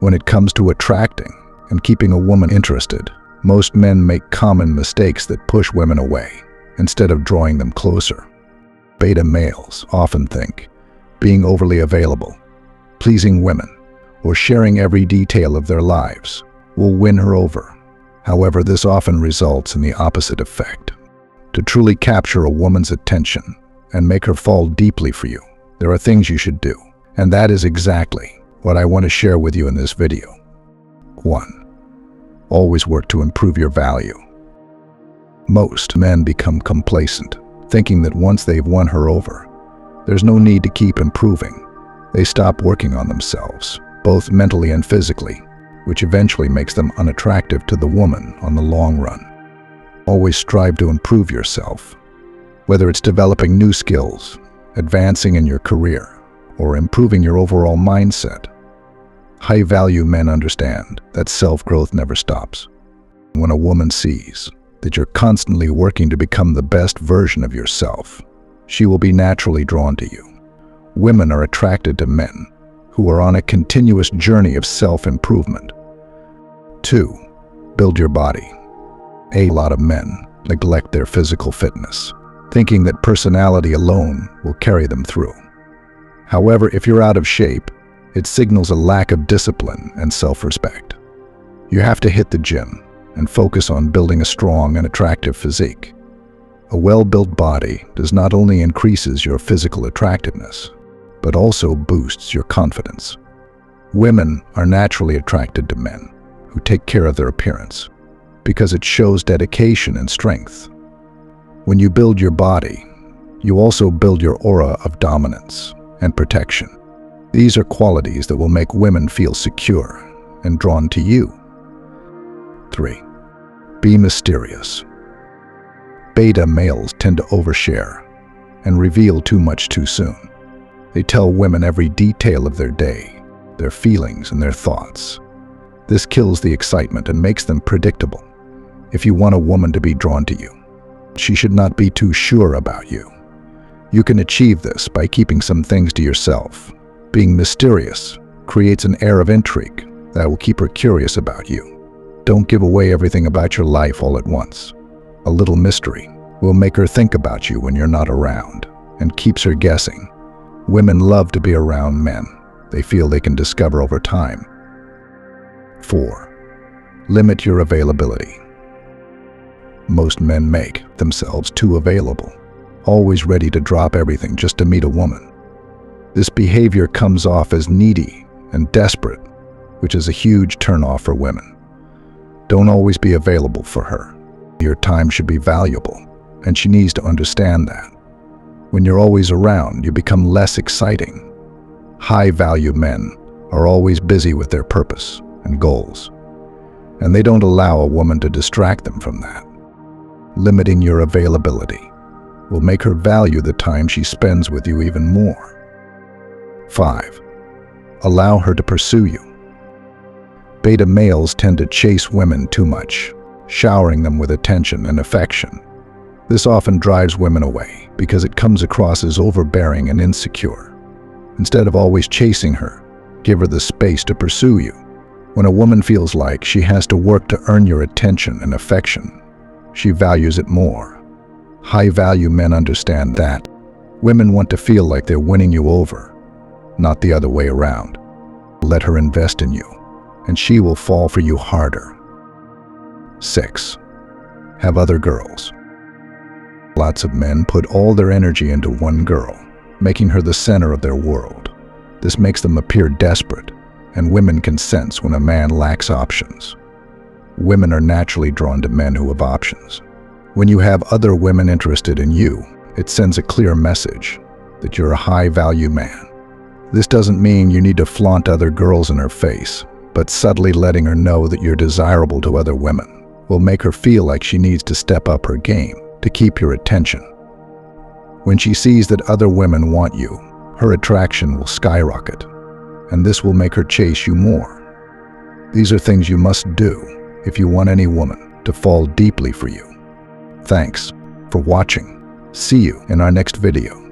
When it comes to attracting and keeping a woman interested, most men make common mistakes that push women away instead of drawing them closer. Beta males often think being overly available, pleasing women, or sharing every detail of their lives will win her over. However, this often results in the opposite effect. To truly capture a woman's attention and make her fall deeply for you, there are things you should do, and that is exactly what I want to share with you in this video. 1. Always work to improve your value. Most men become complacent, thinking that once they've won her over, there's no need to keep improving. They stop working on themselves, both mentally and physically, which eventually makes them unattractive to the woman on the long run. Always strive to improve yourself, whether it's developing new skills, advancing in your career, or improving your overall mindset. High-value men understand that self-growth never stops. When a woman sees that you're constantly working to become the best version of yourself, she will be naturally drawn to you. Women are attracted to men who are on a continuous journey of self-improvement. 2. Build your body. A lot of men neglect their physical fitness, thinking that personality alone will carry them through. However, if you're out of shape, it signals a lack of discipline and self-respect. You have to hit the gym and focus on building a strong and attractive physique. A well-built body does not only increases your physical attractiveness, but also boosts your confidence. Women are naturally attracted to men who take care of their appearance because it shows dedication and strength. When you build your body, you also build your aura of dominance and protection. These are qualities that will make women feel secure and drawn to you. 3. Be mysterious. Beta males tend to overshare and reveal too much too soon. They tell women every detail of their day, their feelings, and their thoughts. This kills the excitement and makes them predictable. If you want a woman to be drawn to you, she should not be too sure about you. You can achieve this by keeping some things to yourself. Being mysterious creates an air of intrigue that will keep her curious about you. Don't give away everything about your life all at once. A little mystery will make her think about you when you're not around and keeps her guessing. Women love to be around men they feel they can discover over time. 4. Limit your availability. Most men make themselves too available, always ready to drop everything just to meet a woman. This behavior comes off as needy and desperate, which is a huge turnoff for women. Don't always be available for her. Your time should be valuable, and she needs to understand that. When you're always around, you become less exciting. High-value men are always busy with their purpose and goals, and they don't allow a woman to distract them from that. Limiting your availability will make her value the time she spends with you even more. 5. Allow her to pursue you. Beta males tend to chase women too much, showering them with attention and affection. This often drives women away because it comes across as overbearing and insecure. Instead of always chasing her, give her the space to pursue you. When a woman feels like she has to work to earn your attention and affection, she values it more. High-value men understand that. Women want to feel like they're winning you over, not the other way around. Let her invest in you, and she will fall for you harder. 6. Have other girls. Lots of men put all their energy into one girl, making her the center of their world. This makes them appear desperate, and women can sense when a man lacks options. Women are naturally drawn to men who have options. When you have other women interested in you, it sends a clear message that you're a high-value man. This doesn't mean you need to flaunt other girls in her face, but subtly letting her know that you're desirable to other women will make her feel like she needs to step up her game to keep your attention. When she sees that other women want you, her attraction will skyrocket, and this will make her chase you more. These are things you must do if you want any woman to fall deeply for you. Thanks for watching. See you in our next video.